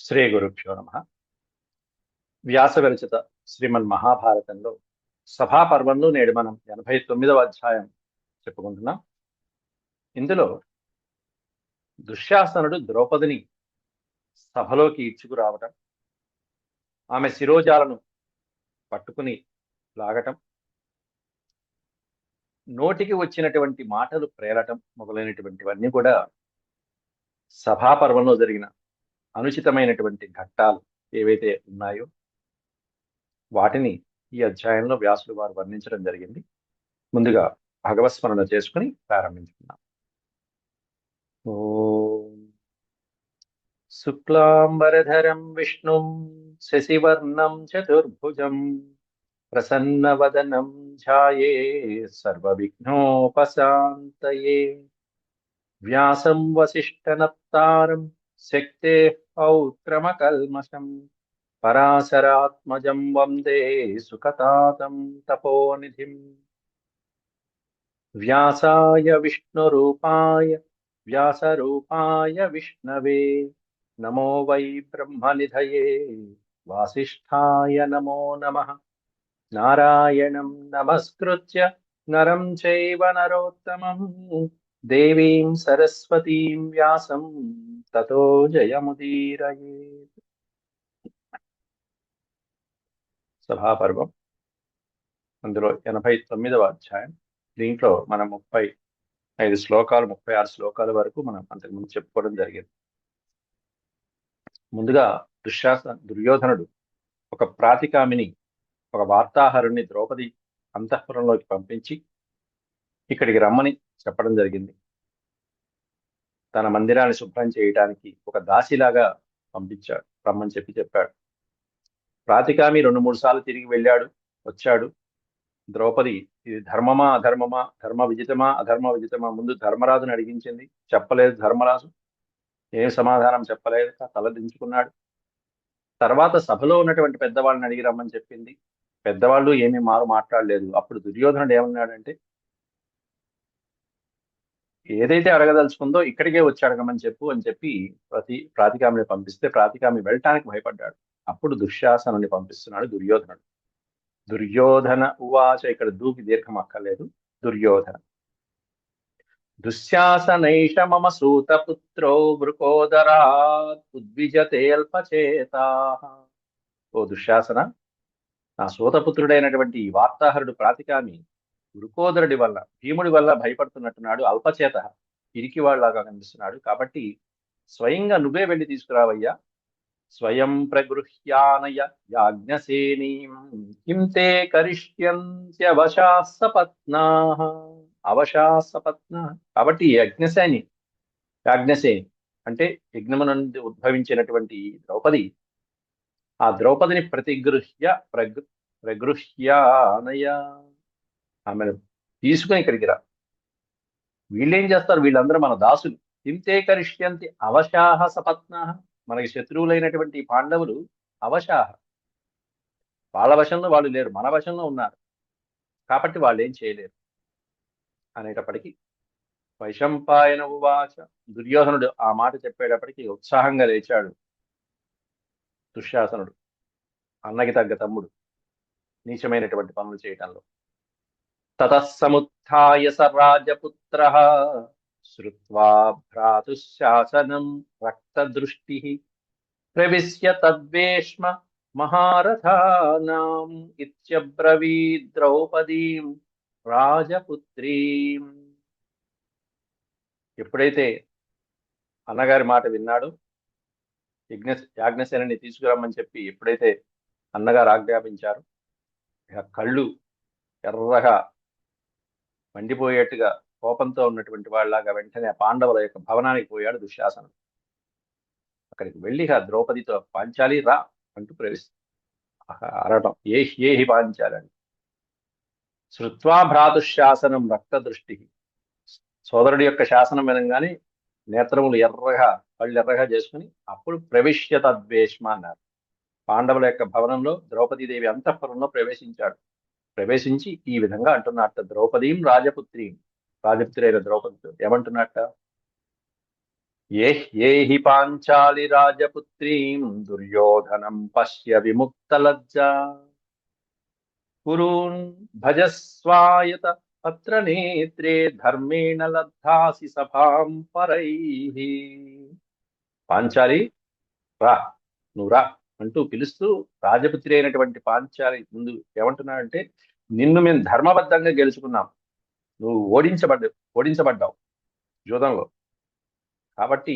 శ్రీ గురుభ్యో నమ. వ్యాస విరచిత శ్రీమన్ మహాభారతంలో సభాపర్వంలో నేడు మనం 89వ అధ్యాయం చెప్పుకుంటున్నాం. ఇందులో దుశ్శాసనుడు ద్రౌపదిని సభలోకి ఈడ్చుకురావటం, ఆమె శిరోజాలను పట్టుకుని లాగటం, నోటికి వచ్చినటువంటి మాటలు ప్రేరటం మొదలైనటువంటివన్నీ కూడా సభాపర్వంలో జరిగిన అనుచితమైనటువంటి ఘట్టాలు ఏవైతే ఉన్నాయో వాటిని ఈ అధ్యాయంలో వ్యాసుడు వారు వర్ణించడం జరిగింది. ముందుగా భగవత్స్మరణ చేసుకుని ప్రారంభించుకున్నాం. ఓం శుక్లాంబరధరం విష్ణుం శశివర్ణం చతుర్భుజం ప్రసన్నవదనం ధ్యాయే సర్వవిఘ్నోపశాంతయే వ్యాసం వసిష్ఠనప్తారం శక్తేః పౌత్రమకల్మషం పరాశరాత్మజం వందే సుఖతాతం తపోనిధిం. వ్యాసాయ విష్ణురూపాయ వ్యాసరూపాయ విష్ణవే నమో వై బ్రహ్మనిధయే వాసిష్ఠాయ నమో నమః. నారాయణం నమస్కృత్య నరం చైవ నరోత్తమం దేవీం సరస్వతీం వ్యాసం తతో జయముదీరయేత్. సభాపర్వం అందులో 89వ అధ్యాయం. దీంట్లో మనం 35 శ్లోకాలు 36 శ్లోకాల వరకు మనం అంతకుముందు చెప్పుకోవడం జరిగింది. ముందుగా దుర్యోధనుడు ఒక ప్రాతికామిని, ఒక వార్తాహరుణ్ణి ద్రౌపది అంతఃపురంలోకి పంపించి ఇక్కడికి రమ్మని చెప్పడం జరిగింది. తన మందిరాన్ని శుభ్రం చేయడానికి ఒక దాసిలాగా పంపించాడు, రమ్మని చెప్పాడు. ప్రాతికామి 2-3 సార్లు తిరిగి వెళ్ళాడు, వచ్చాడు. ద్రౌపది ఇది ధర్మమా అధర్మమా, ధర్మ విజితమా అధర్మ విజితమా, ముందు ధర్మరాజుని అడిగించింది, చెప్పలేదు ధర్మరాజు, ఏం సమాధానం చెప్పలేదు, తలదించుకున్నాడు. తర్వాత సభలో ఉన్నటువంటి పెద్దవాళ్ళని అడిగి రమ్మని చెప్పింది, పెద్దవాళ్ళు ఏమీ మాట్లాడలేదు. అప్పుడు దుర్యోధనుడు ఏమన్నాడంటే, ఏదైతే అడగదలుచుకుందో ఇక్కడికే వచ్చి అడగమని చెప్పు అని చెప్పి ప్రాతికామిని పంపిస్తే ప్రాతికామి వెళ్ళటానికి భయపడ్డాడు. అప్పుడు దుశ్శాసనుని పంపిస్తున్నాడు దుర్యోధనుడు. దుర్యోధన ఉవాచ, ఇక్కడ దూకి దీర్ఘం అక్కర్లేదు. దుర్యోధన దుశ్శాసనైష మమ సూతపుత్రో వృకోదరాత్ ఉద్విజతే అల్పచేతాః. ఓ దుశ్శాసన, నా సూతపుత్రుడైనటువంటి ఈ వార్తాహరుడు ప్రాతికామి వృకోదరుడి వల్ల, భీముడి వల్ల భయపడుతున్నట్టున్నాడు, అల్పచేత, పిరికి వాళ్ళలాగా కనిపిస్తున్నాడు. కాబట్టి స్వయంగా నువ్వే వెళ్ళి తీసుకురావయ్యా. స్వయం ప్రగృహ్యానయ యాజ్ఞసేనీం కిం తే కరిష్యంత్యవశాః సపత్నాః. అవశాః సపత్నాః కాబట్టి యాజ్ఞసేని అంటే యజ్ఞము నుండి ఉద్భవించినటువంటి ద్రౌపది, ఆ ద్రౌపదిని ప్రగృహ్యానయ, ఆమెను తీసుకుని ఇక్కడికి రా. వీళ్ళేం చేస్తారు, వీళ్ళందరూ మన దాసులు. కింతే కరిష్యంతి అవశాః సపత్నాః, మనకి శత్రువులైనటువంటి పాండవులు అవశాహ, వాళ్ళ వశంలో వాళ్ళు లేరు, మన వశంలో ఉన్నారు, కాబట్టి వాళ్ళు ఏం చేయలేరు అనేటప్పటికీ వైశంపాయన ఉవాచ, దుర్యోధనుడు ఆ మాట చెప్పేటప్పటికి ఉత్సాహంగా లేచాడు దుశ్శాసనుడు, అన్నకి తగ్గ తమ్ముడు, నీచమైనటువంటి పనులు చేయటంలో. తతః సముత్థాయ స రాజపుత్రః శ్రుత్వా భ్రాతుశ్శాసనం రక్తదృష్టిః ప్రవిశ్య తద్వేష్మ మహారథానాం ఇత్యబ్రవీద్ ద్రౌపదీం రాజపుత్రీం. ఎప్పుడైతే అన్నగారి మాట విన్నాడు, యాజ్ఞసేనని తీసుకురమ్మని చెప్పి ఎప్పుడైతే అన్నగారు ఆజ్ఞాపించారు, కళ్ళు ఎర్రగా మండిపోయేట్టుగా కోపంతో ఉన్నటువంటి వాళ్ళలాగా వెంటనే పాండవుల యొక్క భవనానికి పోయాడు దుశ్శాసనుడు. అక్కడికి వెళ్ళి ద్రౌపదితో, పాంచాలి రా అంటూ అరటం, ఏహి పాంచాలని. శృత్వా భ్రాతుశాసనం రక్తదృష్టి, సోదరుడి యొక్క శాసనం వినంగానే నేత్రములు ఎర్రగా, కళ్ళు ఎర్రగా చేసుకుని అప్పుడు ప్రవిశ్య తద్వేష్మ అన్నారు. పాండవుల యొక్క భవనంలో ద్రౌపదీదేవి అంతఃపురంలో ప్రవేశించి ఈ విధంగా అంటున్నట్ట, ద్రౌపదీం రాజపుత్రీం, రాజపుత్రి అయిన ద్రౌపదితో ఏమంటున్నట్ట, ఏ హి పాంచాలి రాజపుత్రీం దుర్యోధనం పశ్య విముక్తలజ్జా కురూన్ భజస్వాయత అత్ర నేత్రే ధర్మేణ లబ్ధాసి సభాం పరైః. పాంచాలి రా, నువ్వు రా అంటూ పిలుస్తూ రాజపుత్రి అయినటువంటి పాంచాలి ముందు ఏమంటున్నాడంటే, నిన్ను మేము ధర్మబద్ధంగా గెలుచుకున్నాం, నువ్వు ఓడించబడ్డావు జూదంలో. కాబట్టి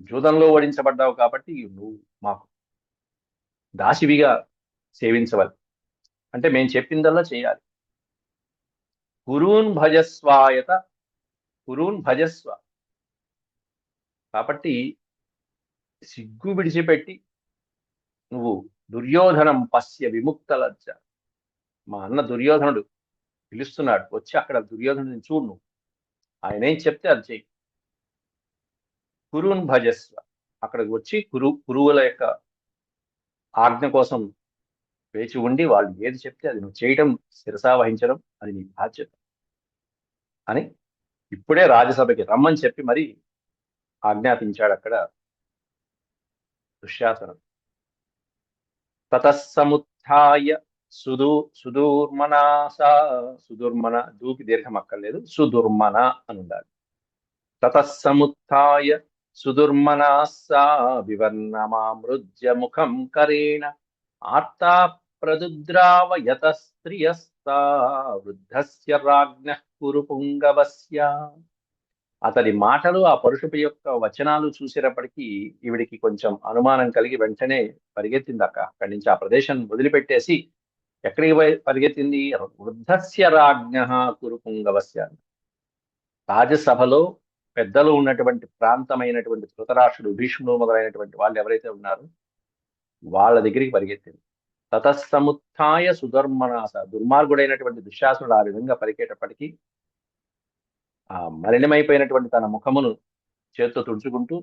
జూదంలో ఓడించబడ్డావు కాబట్టి నువ్వు మాకు దాసివిగా సేవించవాలి, అంటే మేము చెప్పిందల్లా చేయాలి. కురూన్ భజస్వాయత, కురూన్ భజస్వ. కాబట్టి సిగ్గు విడిచిపెట్టి నువ్వు దుర్యోధనం పశ్య విముక్తలజ్జ, మా అన్న దుర్యోధనుడు పిలుస్తున్నాడు, వచ్చి అక్కడ దుర్యోధనుడిని చూడు, నువ్వు ఆయన ఏం చెప్తే అది చెయ్యి. కురున్ భజస్వ, అక్కడికి వచ్చి కురువుల యొక్క ఆజ్ఞ కోసం వేచి ఉండి వాళ్ళు ఏది చెప్తే అది నువ్వు చేయడం, శిరసా వహించడం అది నీ బాధ్యత అని ఇప్పుడే రాజ్యసభకి రమ్మని చెప్పి మరి ఆజ్ఞాపించాడు అక్కడ దుశ్శాసనుడు. తతస్సముత్థాయ సుదూర్మనాసా, సుదుర్మన, దూకి దీర్ఘం అక్కర్లేదు, సుదుర్మన అని ఉండాలి. తతస్సముత్థాయ సుదుర్మనాసా వివర్ణమామృజ్య ముఖం కరేణ ఆర్తా ప్రదుద్రావయత స్త్రియస్తా వృద్ధస్య రాజ్ఞః కురు పుంగవస్య. అతడి మాటలు, ఆ పరుషుడి యొక్క వచనాలు చూసేటప్పటికీ ఈవిడికి కొంచెం అనుమానం కలిగి వెంటనే పరిగెత్తింది అక్కడి నుంచి, ఆ ప్రదేశం వదిలిపెట్టేసి ఎక్కడికి పరిగెత్తింది? వృద్ధస్య రాజ్ఞః కురు పుంగవస్య. రాజ్యసభలో పెద్దలు ఉన్నటువంటి ప్రాంతమైనటువంటి ధృతరాష్ట్రుడు, భీష్ముడు మొదలైనటువంటి వాళ్ళు ఎవరైతే ఉన్నారో వాళ్ళ దగ్గరికి పరిగెత్తింది. తతస్సముత్థాయ సుధర్మనాస, దుర్మార్గుడైనటువంటి దుశ్శాసనుడు ఆ విధంగా పరిగెట్టేటప్పటికీ ఆ మలినమైపోయినటువంటి తన ముఖమును చేత్తో తుడుచుకుంటూ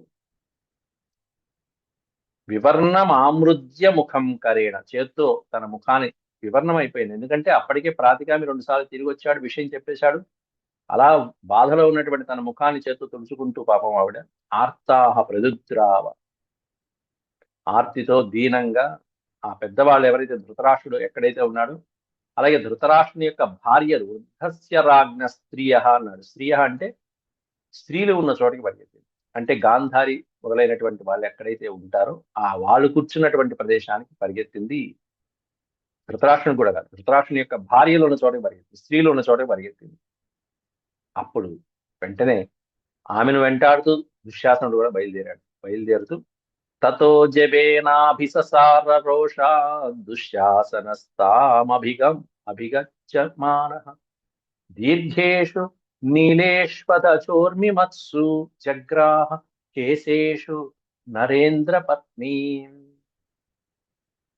వివర్ణం ఆమృజ్య ముఖం కరేణ, చేత్తో తన ముఖాన్ని వివర్ణం అయిపోయింది. ఎందుకంటే అప్పటికే ప్రాతిగామి 2 సార్లు తిరిగి వచ్చాడు, విషయం చెప్పేశాడు. అలా బాధలో ఉన్నటువంటి తన ముఖాన్ని చేత్తో తుడుచుకుంటూ పాపం ఆవిడ ఆర్తాహ ప్రదుద్రావ, ఆర్తితో దీనంగా ఆ పెద్దవాళ్ళు ఎవరైతే ధృతరాష్ట్రుడు ఎక్కడైతే ఉన్నాడో, అలాగే ధృతరాష్ట్రుని యొక్క భార్యలు వృద్ధస్య రాజ్ఞ స్త్రీయ అన్నాడు. స్త్రీయ అంటే స్త్రీలు ఉన్న చోటికి పరిగెత్తింది, అంటే గాంధారి మొదలైనటువంటి వాళ్ళు ఎక్కడైతే ఉంటారో ఆ వాళ్ళు కూర్చున్నటువంటి ప్రదేశానికి పరిగెత్తింది. ధృతరాష్ట్రుని కూడా కాదు, ధృతరాష్ట్రుని యొక్క భార్యలు ఉన్న చోటకి పరిగెత్తింది, స్త్రీలు ఉన్న చోటకి పరిగెత్తింది. అప్పుడు వెంటనే ఆమెను వెంటాడుతూ దుశ్శాసనుడు కూడా బయలుదేరుతూ తతో జబేనాభిససార రోషా దుశ్శాసనస్తామభిగం అభిగచ్చమానః దీర్ఘేషు నీలేష్పదచోర్మిమత్సు జగ్రాహ కేశేషు నరేంద్ర పత్ని.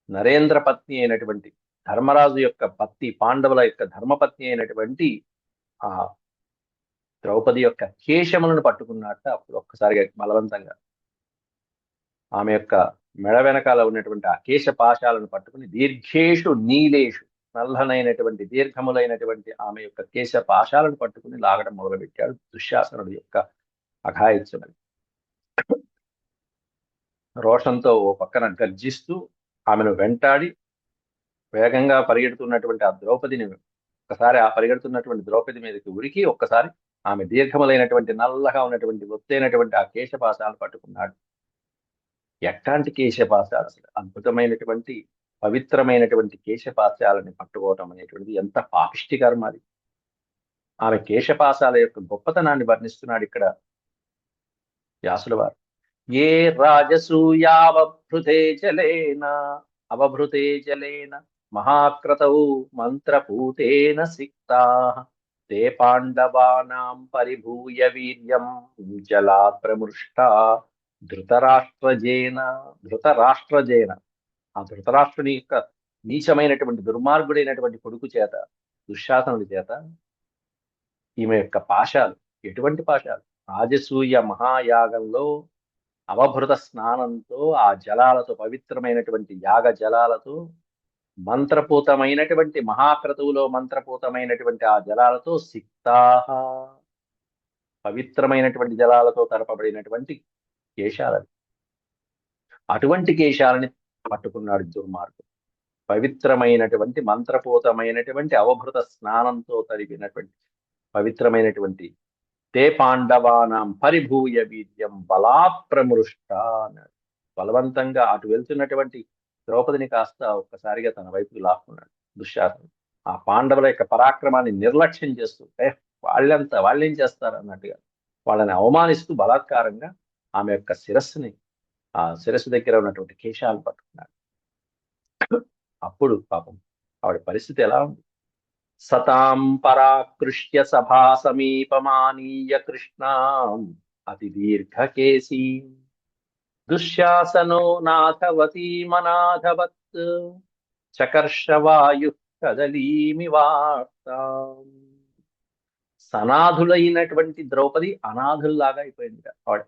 నరేంద్ర పత్ని అయినటువంటి ధర్మరాజు యొక్క పత్ని, పాండవుల యొక్క ధర్మపత్ని అయినటువంటి ఆ ద్రౌపది యొక్క కేశములను పట్టుకున్నట్ట. అప్పుడు ఒక్కసారిగా బలవంతంగా ఆమె యొక్క మెడ వెనకాల ఉన్నటువంటి ఆ కేశ పాశాలను పట్టుకుని దీర్ఘేషు నీలేషు, నల్లనైనటువంటి దీర్ఘములైనటువంటి ఆమె యొక్క కేశ పాశాలను పట్టుకుని లాగడం మొదలుపెట్టాడు దుశ్శాసనుడి యొక్క అఘాయిత్యమని. రోషంతో ఓ పక్కన గర్జిస్తూ ఆమెను వెంటాడి వేగంగా పరిగెడుతున్నటువంటి ఆ ద్రౌపదిని ఒక్కసారి, ఆ పరిగెడుతున్నటువంటి ద్రౌపది మీదకి ఉరికి ఒక్కసారి ఆమె దీర్ఘములైనటువంటి నల్లగా ఉన్నటువంటి ఒత్తైనటువంటి ఆ కేశపాశాలను పట్టుకున్నాడు. ఎట్లాంటి కేశపాశాలు! అసలు అద్భుతమైనటువంటి పవిత్రమైనటువంటి కేశపాశాలని పట్టుకోవటం అనేటువంటిది ఎంత పాపిష్టి కర్మ అది. ఆమె కేశపాశాల యొక్క గొప్పతనాన్ని వర్ణిస్తున్నాడు ఇక్కడ వ్యాసుల వారు. ఏ రాజసూయావభృతే జలేన, అవభృతే జలేన మహాక్రతౌ మంత్రపూతేన సిక్తాః తే పాండవానాం పరిభూయ వీర్యం జలాత్ ప్రమృష్టా ధృతరాష్ట్రజేన. ధృతరాష్ట్రజేన, ఆ ధృతరాష్ట్రుని యొక్క నీచమైనటువంటి దుర్మార్గుడైనటువంటి కొడుకు చేత, దుశ్శాసనుడి చేత ఈమె యొక్క పాశాలు, ఎటువంటి పాశాలు! రాజసూయ మహాయాగంలో అవభృత స్నానంతో, ఆ జలాలతో, పవిత్రమైనటువంటి యాగ జలాలతో, మంత్రపూతమైనటువంటి మహాక్రతువులో మంత్రపూతమైనటువంటి ఆ జలాలతో సిక్తాహ, పవిత్రమైనటువంటి జలాలతో తడపబడినటువంటి కేశాలవి. అటువంటి కేశాలని పట్టుకున్నాడు దుర్మార్గుడు. పవిత్రమైనటువంటి మంత్రపూతమైనటువంటి అవభృత స్నానంతో తడిపినటువంటి పవిత్రమైనటువంటి తే పాండవానాం పరిభూయ వీర్యం బలాప్రమృష్ట అన్నాడు. బలవంతంగా అటు వెళ్తున్నటువంటి ద్రౌపదిని కాస్త ఒక్కసారిగా తన వైపుకి లాక్కున్నాడు దుశ్శాసనుడు. ఆ పాండవుల యొక్క పరాక్రమాన్ని నిర్లక్ష్యం చేస్తూ వాళ్ళేం చేస్తారు అన్నట్టుగా వాళ్ళని అవమానిస్తూ బలాత్కారంగా ఆమె యొక్క శిరస్సుని, ఆ శిరస్సు దగ్గర ఉన్నటువంటి కేశాలను పట్టుకున్నాడు. అప్పుడు పాపం ఆవిడ పరిస్థితి ఎలా ఉంది? సతాం పరాకృష్య సభా సమీపమానీయ కృష్ణాం అతి దీర్ఘకేశీ దుశ్శాసనో నాథవతీమనాథవత్ చకర్షవాయు కదలీమి వార్తాం. సనాథులైనటువంటి ద్రౌపది అనాథుల్లాగా అయిపోయింది. ఆవిడ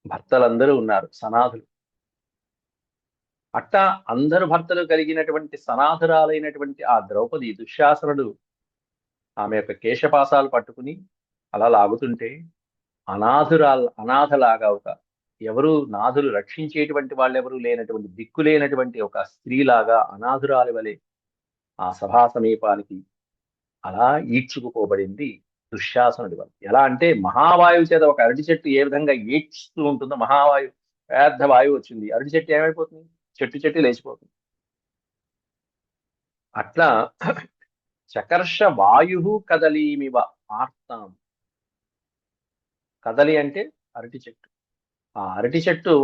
భర్తలందరూ ఉన్నారు, సనాథులు. అట్టా అందరు భర్తలు కలిగినటువంటి సనాథురాలైనటువంటి ఆ ద్రౌపది దుశ్శాసనుడు ఆమె యొక్క కేశపాసాలు పట్టుకుని అలా లాగుతుంటే అనాథలాగా ఒక ఎవరు నాథులు రక్షించేటువంటి వాళ్ళెవరూ లేనటువంటి దిక్కులేనటువంటి ఒక స్త్రీలాగా అనాథురాలి వలె ఆ సభా సమీపానికి అలా ఈడ్చుకుపోబడింది దుశ్శాసనుడి వల్ల. ఎలా అంటే మహావాయువు చేత ఒక అరటి చెట్టు ఏ విధంగా ఈడ్చుతూ ఉంటుందో, మహావాయువు పెద్ద వాయువు వచ్చింది, అరటి చెట్టు ఏమైపోతుంది? చెట్టు లేచిపోతుంది. అట్లా చకర్ష వాయు కదలీమివ ఆర్తాం. కదలి అంటే అరటి చెట్టు. ఆ అరటి చెట్టు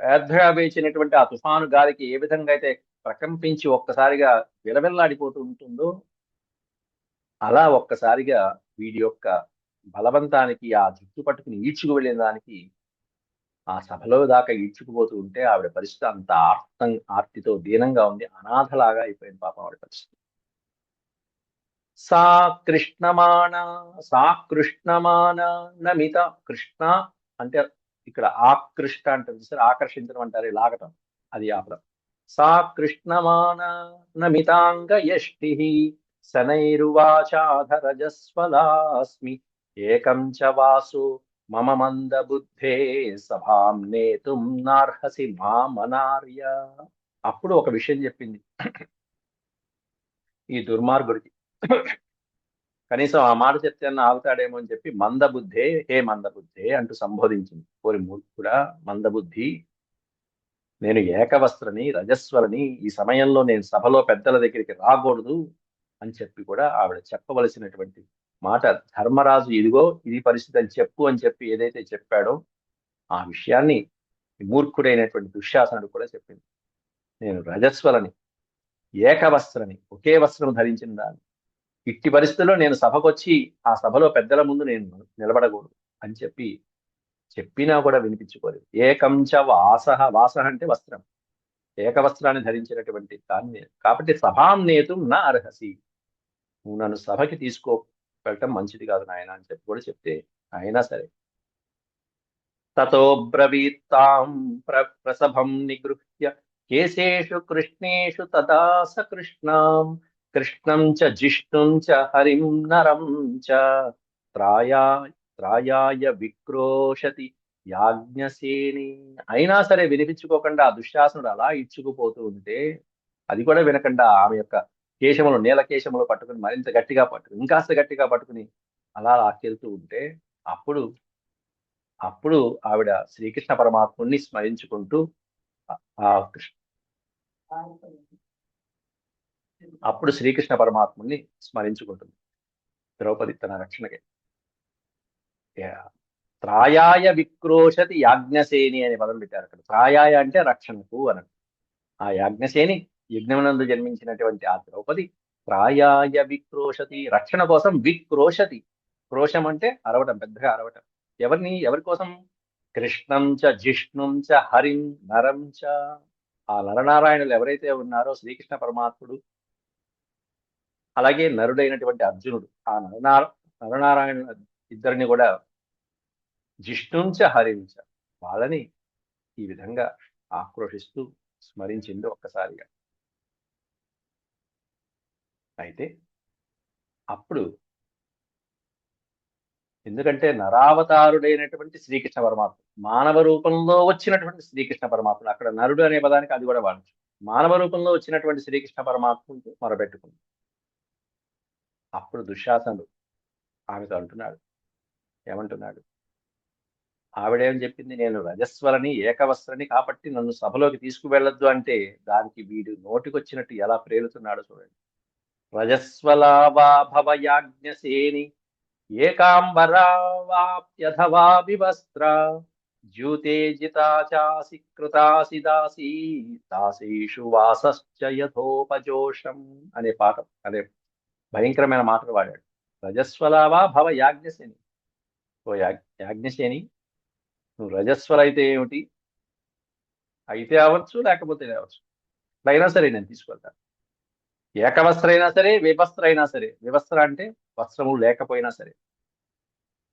పెద్దగా వేచినటువంటి ఆ తుఫాను గాలికి ఏ విధంగా అయితే ప్రకంపించి ఒక్కసారిగా విలవిల్లాడిపోతూ ఉంటుందో అలా ఒక్కసారిగా వీడి యొక్క బలవంతానికి ఆ జుట్టు పట్టుకుని ఈడ్చుకు వెళ్ళిన దానికి ఆ సభలో దాకా ఈడ్చుకుపోతూ ఉంటే ఆవిడ పరిస్థితి అంత ఆర్తితో దీనంగా ఉంది. అనాథలాగా అయిపోయింది పాపం ఆవిడ పరిస్థితి. సా కృష్ణమాన నమిత. కృష్ణ అంటే ఇక్కడ ఆకృష్ట అంటారు సార్, ఆకర్షించడం అంటారు, లాగటం, అది ఆపడం. సా కృష్ణమాన నమితాంగ యష్టి శనైరువాచాధరజస్వలాస్మి ఏకం చ వాసు మమ మంద బుద్ధే సభాం నేతుం నార్హసి మామనార్య. అప్పుడు ఒక విషయం చెప్పింది ఈ దుర్మార్గుడికి. కనీసం ఆ మాట చెప్తే ఆగుతాడేమో అని చెప్పి మందబుద్ధే, హే మందబుద్ధే అంటూ సంబోధించింది. కోరి మూర్ఖుడా, మందబుద్ధి, నేను ఏకవస్త్రని, రజస్వలని, ఈ సమయంలో నేను సభలో పెద్దల దగ్గరికి రాకూడదు అని చెప్పి కూడా ఆవిడ చెప్పవలసినటువంటి మాట ధర్మరాజు ఇదిగో ఇది పరిస్థితి అని చెప్పు అని చెప్పి ఏదైతే చెప్పాడో ఆ విషయాన్ని మూర్ఖుడైనటువంటి దుశ్శాసనుడు కూడా చెప్పింది. నేను రజస్వలని, ఏకవస్త్రని, ఒకే వస్త్రం ధరించిన దాన్ని, ఇట్టి పరిస్థితుల్లో నేను సభకొచ్చి ఆ సభలో పెద్దల ముందు నేను నిలబడకూడదు అని చెప్పినా కూడా వినిపించుకోలేదు. ఏకంచ వాస అంటే వస్త్రం, ఏకవస్త్రాన్ని ధరించినటువంటి దాన్ని, కాబట్టి సభాం నేతుం నా అర్హసి, నువ్వు నన్ను సభకి వెళ్ళటం మంచిది కాదు నాయన అని చెప్పి కూడా చెప్తే అయినా సరే తతో బ్రవీత్తాం ప్రసభం నిగృహ్య కేశేషు కృష్ణేషు తదా స కృష్ణం చ జిష్ణుం చ హరిం నరం చ త్రాయాయ విక్రోశతి యాజ్ఞసేని. అయినా సరే వినిపించుకోకుండా ఆ దుశ్శాసనుడు అలా ఇచ్చుకుపోతూ ఉంటే అది కూడా వినకుండా ఆమె యొక్క కేశములు, నీల కేశములు పట్టుకుని మరింత గట్టిగా పట్టుకుని, ఇంకాస్త గట్టిగా పట్టుకుని అలా లాక్కెళ్తూ ఉంటే అప్పుడు ఆవిడ శ్రీకృష్ణ పరమాత్ముని స్మరించుకుంటూ అప్పుడు శ్రీకృష్ణ పరమాత్ముని స్మరించుకుంటుంది ద్రౌపది తన రక్షణకి. త్రాయాయ విక్రోశతి యాజ్ఞసేని అని పదం పెట్టారు అక్కడ. త్రాయాయ అంటే రక్షణకు అన్నట్టు. ఆ యాజ్ఞసేని యజ్ఞమునందు జన్మించినటువంటి ఆ ద్రౌపది త్రాయాయ విక్రోశతి, రక్షణ కోసం విక్రోశతి. క్రోశం అంటే అరవటం, పెద్దగా అరవటం. ఎవరి కోసం? కృష్ణం చ జిష్ణుం చ హరిం నరం చ. ఆ నరనారాయణులు ఎవరైతే ఉన్నారో శ్రీకృష్ణ పరమాత్ముడు, అలాగే నరుడైనటువంటి అర్జునుడు, ఆ నరనారాయణ ఇద్దరిని కూడా జిష్ణుంచ హరించ, వాళ్ళని ఈ విధంగా ఆక్రోషిస్తూ స్మరించింది ఒక్కసారిగా. అయితే అప్పుడు ఎందుకంటే నరావతారుడైనటువంటి శ్రీకృష్ణ పరమాత్మ, మానవ రూపంలో వచ్చినటువంటి శ్రీకృష్ణ పరమాత్మ, అక్కడ నరుడు అనే పదానికి అది కూడా వాడచ్చు. మానవ రూపంలో వచ్చినటువంటి శ్రీకృష్ణ పరమాత్మకు మొరబెట్టుకుంది. అప్పుడు దుశ్శాసనుడు ఆమెతో అంటున్నాడు, ఏమంటున్నాడు, ఆవిడేమని చెప్పింది, నేను రజస్వలని ఏకవస్త్రని కాబట్టి నన్ను సభలోకి తీసుకువెళ్ళొద్దు అంటే దానికి వీడు నోటికొచ్చినట్టు ఎలా ప్రేలుతున్నాడో చూడండి. రజస్వలావా భవయాజ్ఞసేని ఏకాంబరా వాప్యథవా వివస్త్ర ద్యూతేజితా చాసి కృతాసి దాసీ దాసీషు వాసశ్చ యథోపజోషం అనే పాట, అనే భయంకరమైన మాటలు వాడాడు. రజస్వలావా భవ యాజ్ఞసేని, ఓ యాజ్ఞసేని, నువ్వు రజస్వల అయితే ఏమిటి, అయితే అవ్వచ్చు లేకపోతే అవ్వచ్చు, అయినా సరే నేను తీసుకెళ్తాను. ఏకవస్త్ర అయినా సరే, వివస్త్ర అయినా సరే, వివస్త్ర అంటే వస్త్రము లేకపోయినా సరే,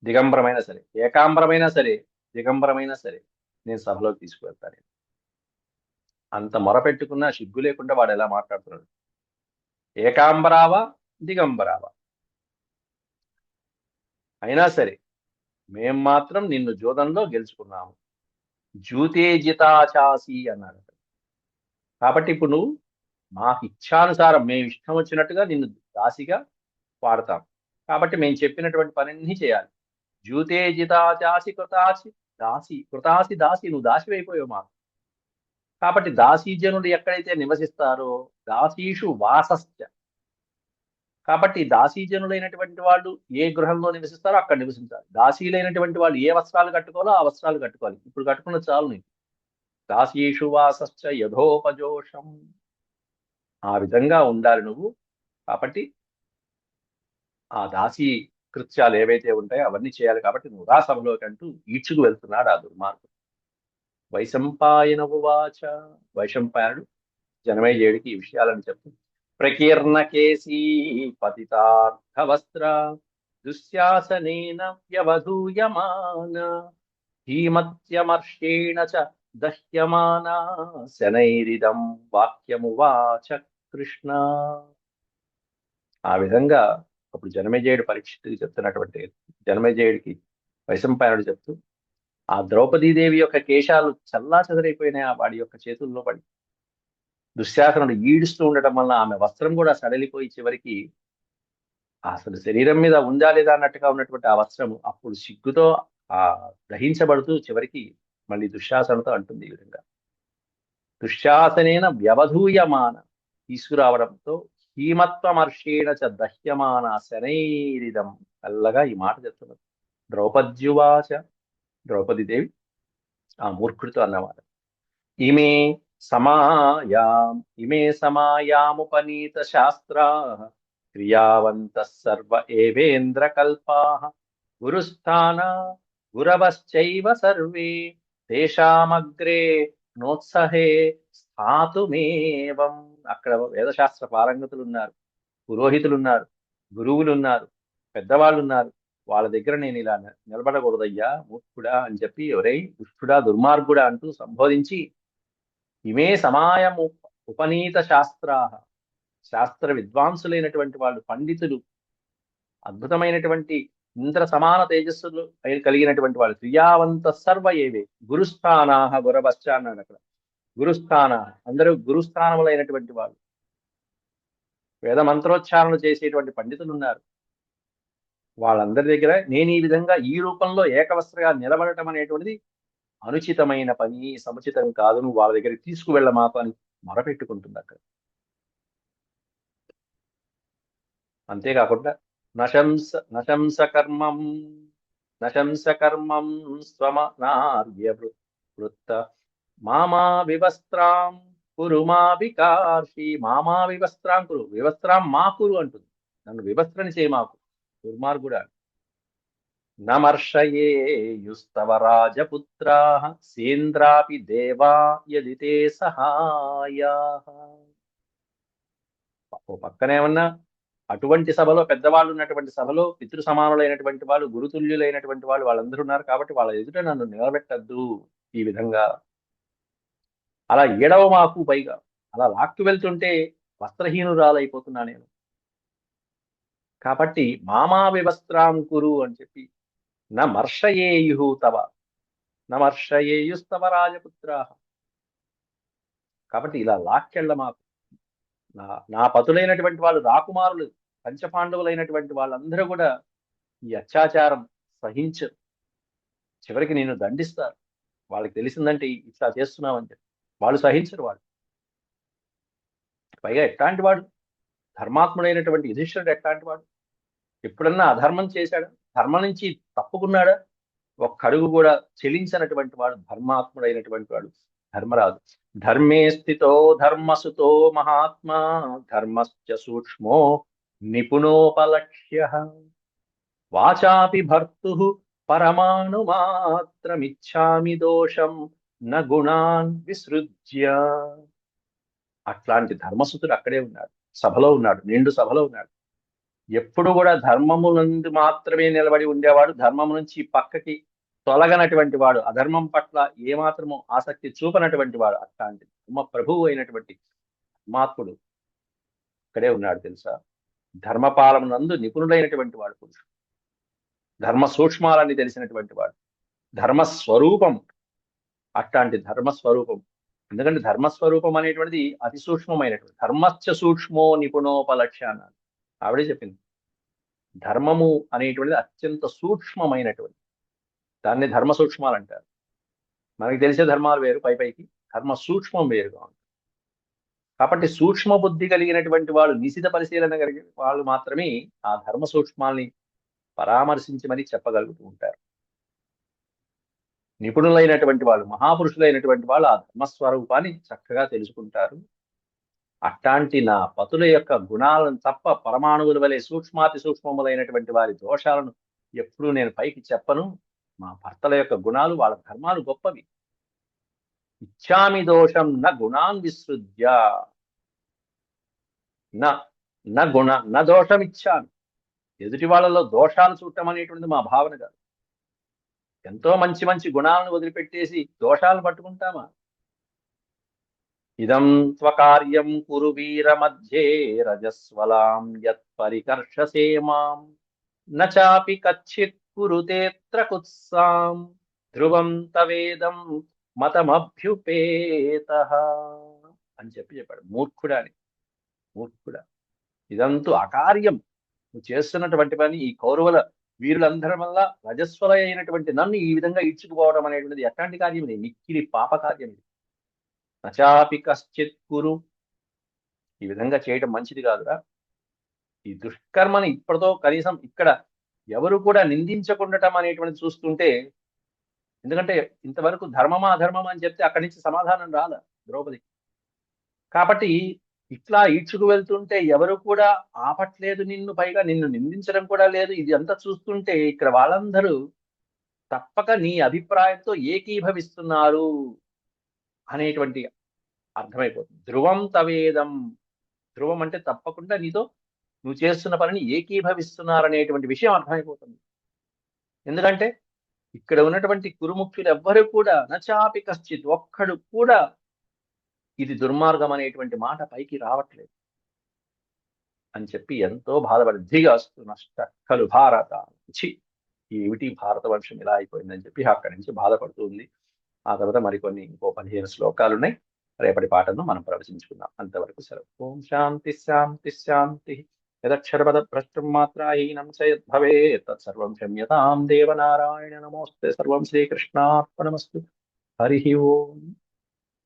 దిగంబరమైనా సరే, ఏకాంబరమైనా సరే, దిగంబరమైనా సరే నేను సభలోకి తీసుకువెళ్తాను. అంత మొరపెట్టుకున్నా సిగ్గు లేకుండా వాడు ఎలా మాట్లాడుతున్నాడు. ఏకాంబరావా దిగంబరావా అయినా సరే మేం మాత్రం నిన్ను జోదంలో గెలుచుకున్నాము. జూతేజితాచాసి అన్నాడు. కాబట్టి ఇప్పుడు నువ్వు మాకు ఇచ్చానుసారం మేము ఇష్టం వచ్చినట్టుగా నిన్ను దాసిగా వాడతాం. కాబట్టి మేము చెప్పినటువంటి పనిని చేయాలి. జూతేజితాచాసి కృతాసి దాసి, కృతాసి దాసి, నువ్వు దాసివైపోయావు మాకు. కాబట్టి దాసీజనులు ఎక్కడైతే నివసిస్తారో దాసీషు వాసశ్చ, కాబట్టి దాసీజనులైనటువంటి వాళ్ళు ఏ గృహంలో నివసిస్తారో అక్కడ నివసించాలి. దాసీలైనటువంటి వాళ్ళు ఏ వస్త్రాలు కట్టుకోవాలో ఆ వస్త్రాలు కట్టుకోవాలి. ఇప్పుడు కట్టుకున్న చాలు నీకు. దాసీషు వాసశ్చ యథోపజోషం, ఆ విధంగా ఉండాలి నువ్వు. కాబట్టి ఆ దాసీ కృత్యాలు ఏవైతే ఉంటాయో అవన్నీ చేయాలి. కాబట్టి నువ్వు రా సభలోకి అంటూ ఈడ్చుకు వెళ్తున్నాడు ఆ దుర్మార్గుడు. వైశంపాయన ఉవాచ, వైశంపాయనుడు జనమేజయుడికి ఈ విషయాలను చెప్తూ, ప్రకీర్ణకేశీ పతితార్థవస్త్ర దుశ్శాసనేన వ్యవధూయమాన ధీమత్యమర్షేణ చ దహ్యమానా శనైరిదం వాక్యమువాచ కృష్ణ. ఆ విధంగా అప్పుడు జనమేజయుడు పరీక్షితుడికి చెప్తున్నటువంటి, జనమేజయుడికి వైశంపాయనుడు చెప్తూ, ఆ ద్రౌపదీదేవి యొక్క కేశాలు చల్లా చెదరైపోయినాయి ఆ వాడి యొక్క చేతుల్లో పడి. దుశ్శాసనుడు ఈడుస్తూ ఉండటం వల్ల ఆమె వస్త్రం కూడా సడలిపోయి చివరికి అసలు శరీరం మీద ఉందా లేదా అన్నట్టుగా ఉన్నటువంటి ఆ వస్త్రము అప్పుడు సిగ్గుతో ఆ దహించబడుతూ చివరికి మళ్ళీ దుశ్శాసనతో అంటుంది ఈ విధంగా, దుశ్శాసనేన వ్యవధూయమాన, తీసుకురావడంతో హీమత్వమర్షేణ చ దహ్యమాన శనైరిదం, చల్లగా ఈ మాట చెప్తున్నది. ద్రౌపద్యువాచ, ద్రౌపదీదేవి ఆ మూర్ఖుడితో అన్నమాట, ఇమే సమాయాముపనీత శాస్త్రా క్రియావంతః సర్వ ఏవేంద్ర కల్పాః గురుస్థాన గురవశ్చైవ సర్వే తేషామగ్రే నోత్సహే స్థాతుమేవం. అక్కడ వేదశాస్త్ర పారంగతులు ఉన్నారు, పురోహితులు ఉన్నారు, గురువులు ఉన్నారు, పెద్దవాళ్ళు ఉన్నారు. వాళ్ళ దగ్గర నేను ఇలా నిలబడకూడదయ్యా మూర్ఖుడా అని చెప్పి, ఎవరై దుష్టుడా దుర్మార్గుడా అంటూ సంబోధించి, ఇమే సమాయము ఉపనీత శాస్త్రాహ, శాస్త్ర విద్వాంసులైనటువంటి వాళ్ళు, పండితులు, అద్భుతమైనటువంటి ఇంద్ర సమాన తేజస్సులు కలిగినటువంటి వాళ్ళు, క్రియావంత సర్వ ఏవే గురుస్థానాహ గురవశ్చ అన్నాడు అక్కడ. గురుస్థాన, అందరూ గురుస్థానములైనటువంటి వాళ్ళు, వేద మంత్రోచ్చారణ చేసేటువంటి పండితులు ఉన్నారు. వాళ్ళందరి దగ్గర నేను ఈ విధంగా ఈ రూపంలో ఏకవస్త్రగా నిలబడటం అనేటువంటిది అనుచితమైన పని, సముచితం కాదు, నువ్వు వాళ్ళ దగ్గరికి తీసుకువెళ్ళ మాకు అని మొరపెట్టుకుంటుంది అక్కడ. అంతేకాకుండా నశంస కర్మం స్వమనార్య వృత్త మామా వివస్త్రాం కురు మా వికార్షి, మామా వివస్త్రాం కురు, వివస్త్రాం మా కురు అంటుంది, నన్ను వివస్త్రని చేయి మాకు, దుర్మార్గుడా. నమర్షయేయుస్తవ రాజపుత్రాః సేంద్రాపి దేవా యది తే సహాయాః. ఓ పక్కనేమన్నా అటువంటి సభలో, పెద్దవాళ్ళు ఉన్నటువంటి సభలో, పితృ సమానులైనటువంటి వాళ్ళు, గురుతుల్యులైనటువంటి వాళ్ళు, వాళ్ళందరూ ఉన్నారు. కాబట్టి వాళ్ళ ఎదుట నన్ను నిలబెట్టద్దు ఈ విధంగా, అలా ఏడవ మాకు, పైగా అలా లాక్కు వెళ్తుంటే వస్త్రహీనురాలైపోతున్నా నేను. కాబట్టి మామా వివస్త్రాం కురు అని చెప్పి నమర్షయేయు తవ నమర్షయేయుస్తవ రాజపుత్రా. కాబట్టి ఇలా లాక్కెళ్ళ మాకు. నా నా పతులైనటువంటి వాళ్ళు రాకుమారులు పంచపాండవులైనటువంటి వాళ్ళందరూ కూడా ఈ అత్యాచారం సహించరు. చివరికి నేను దండిస్తారు. వాళ్ళకి తెలిసిందంటే ఇట్లా చేస్తున్నామని చెప్పి వాళ్ళు సహించరు. వాళ్ళు పైగా ఎట్లాంటి వాడు, ధర్మాత్ముడైనటువంటి యుధిష్ఠిరుడు ఎట్లాంటి వాడు? ఎప్పుడన్నా అధర్మం చేశాడా? ధర్మం నుంచి తప్పుకున్నాడా? ఒక్కడుగు కూడా చెలించినటువంటి వాడు ధర్మాత్ముడైనటువంటి వాడు ధర్మరాజు. ధర్మే స్థితో ధర్మసుతో మహాత్మా ధర్మశ్చ సూక్ష్మో నిపుణోపలక్ష్య వాచాపి భర్తు పరమాణు మాత్రమిచ్చామి దోషం న గుణాన్ విసృజ్య. అట్లాంటి ధర్మసుతుడు అక్కడే ఉన్నాడు, సభలో ఉన్నాడు, నిండు సభలో ఉన్నాడు. ఎప్పుడు కూడా ధర్మము నుండి మాత్రమే నిలబడి ఉండేవాడు, ధర్మం నుంచి పక్కకి తొలగనటువంటి వాడు, అధర్మం పట్ల ఏమాత్రము ఆసక్తి చూపనటువంటి వాడు. అట్లాంటి ధర్మ ప్రభువు అయినటువంటి ధర్మాత్ముడు ఇక్కడే ఉన్నాడు తెలుసా. ధర్మపాలన నందు నిపుణుడైనటువంటి వాడు పురుషుడు, ధర్మ సూక్ష్మాలని తెలిసినటువంటి వాడు, ధర్మస్వరూపం. అట్లాంటి ధర్మస్వరూపం. ఎందుకంటే ధర్మస్వరూపం అనేటువంటిది అతి సూక్ష్మమైనటువంటి, ధర్మశ్చ సూక్ష్మో నిపుణోపలక్ష్య అన్నాడు. ఆవిడే చెప్పింది. ధర్మము అనేటువంటిది అత్యంత సూక్ష్మమైనటువంటి, దాన్ని ధర్మ సూక్ష్మాలు అంటారు. మనకి తెలిసే ధర్మాలు వేరు, పైకి ధర్మ సూక్ష్మం వేరుగా ఉంటుంది. కాబట్టి సూక్ష్మ బుద్ధి కలిగినటువంటి వాళ్ళు, నిశిత పరిశీలన కలిగిన వాళ్ళు మాత్రమే ఆ ధర్మ సూక్ష్మాల్ని పరామర్శించి మరీ చెప్పగలుగుతూ ఉంటారు. నిపుణులైనటువంటి వాళ్ళు, మహాపురుషులైనటువంటి వాళ్ళు ఆ ధర్మస్వరూపాన్ని చక్కగా తెలుసుకుంటారు. అట్లాంటి నా పతుల యొక్క గుణాలను తప్ప పరమాణువుల వలె సూక్ష్మాతి సూక్ష్మములైనటువంటి వారి దోషాలను ఎప్పుడూ నేను పైకి చెప్పను. మా భర్తల యొక్క గుణాలు, వాళ్ళ ధర్మాలు గొప్పవి. ఇచ్చామి దోషం న గుణాన్ విసృజ్య. నా దోషం ఇచ్చాను. ఎదుటి వాళ్ళలో దోషాలు చూడటం అనేటువంటిది మా భావన కాదు. ఎంతో మంచి మంచి గుణాలను వదిలిపెట్టేసి దోషాలు పట్టుకుంటామా? ఇదం త్వకార్యం కురు వీర మధ్యే రజస్వలాం యత్ పరికర్షసే మాం నచాపి కచ్చిత్ కురుతేత్ర కుత్సాం ధ్రువం తవేదం మతమభ్యుపేతః అని చెప్పాడు. మూర్ఖుడా అని. మూర్ఖుడా, ఇదంతా అకార్యం. నువ్వు చేస్తున్నటువంటి పని ఈ కౌరవుల వీరులందరి వల్ల రజస్వల అయినటువంటి నన్ను ఈ విధంగా ఈడ్చుకుపోవడం అనేటువంటిది ఎట్లాంటి కార్యం? ఇది మిక్కిలి పాప కార్యం. ఇది నచాపి కశ్చిత్ కురు, ఈ విధంగా చేయడం మంచిది కాదురా. ఈ దుష్కర్మని ఇప్పటితో కనీసం ఇక్కడ ఎవరు కూడా నిందించకుండటం అనేటువంటిది చూస్తుంటే, ఎందుకంటే ఇంతవరకు ధర్మమా అధర్మమా అని చెప్తే అక్కడి నుంచి సమాధానం రాల ద్రౌపది. కాబట్టి ఇట్లా ఈడ్చుకు వెళ్తుంటే ఎవరు కూడా ఆపట్లేదు నిన్ను, పైగా నిన్ను నిందించడం కూడా లేదు. ఇది అంతా చూస్తుంటే ఇక్కడ వాళ్ళందరూ తప్పక నీ అభిప్రాయంతో ఏకీభవిస్తున్నారు అనేటువంటి అర్థమైపోతుంది. ధ్రువం తవేదం, ధ్రువం అంటే తప్పకుండా నీతో నువ్వు చేస్తున్న పనిని ఏకీభవిస్తున్నారనేటువంటి విషయం అర్థమైపోతుంది. ఎందుకంటే ఇక్కడ ఉన్నటువంటి కురుముఖ్యులు ఎవ్వరు కూడా నచాపి కశ్చిత్, ఒక్కడు కూడా ఇది దుర్మార్గం అనేటువంటి మాట పైకి రావట్లేదు అని చెప్పి ఎంతో బాధపడి ధిగాస్తు నష్ట కలు భారత, ఏమిటి భారత వంశం ఇలా అయిపోయిందని చెప్పి అక్కడి నుంచి బాధపడుతుంది. ఆ తర్వాత మరికొన్ని ఇంకో 15 శ్లోకాలు ఉన్నాయి. రేపటి పాఠను మనం ప్రవచించుకుందాం. అంతవరకు సెలవు. ఓం శాంతి శాంతి శాంతి. యదక్షరపద భ్రష్టం మాత్రాహీనం చ యద్భవేత్ తత్సర్వం క్షమ్యతాం దేవనారాయణ నమోస్తే. సర్వం శ్రీకృష్ణార్పణమస్తు. హరి ఓం.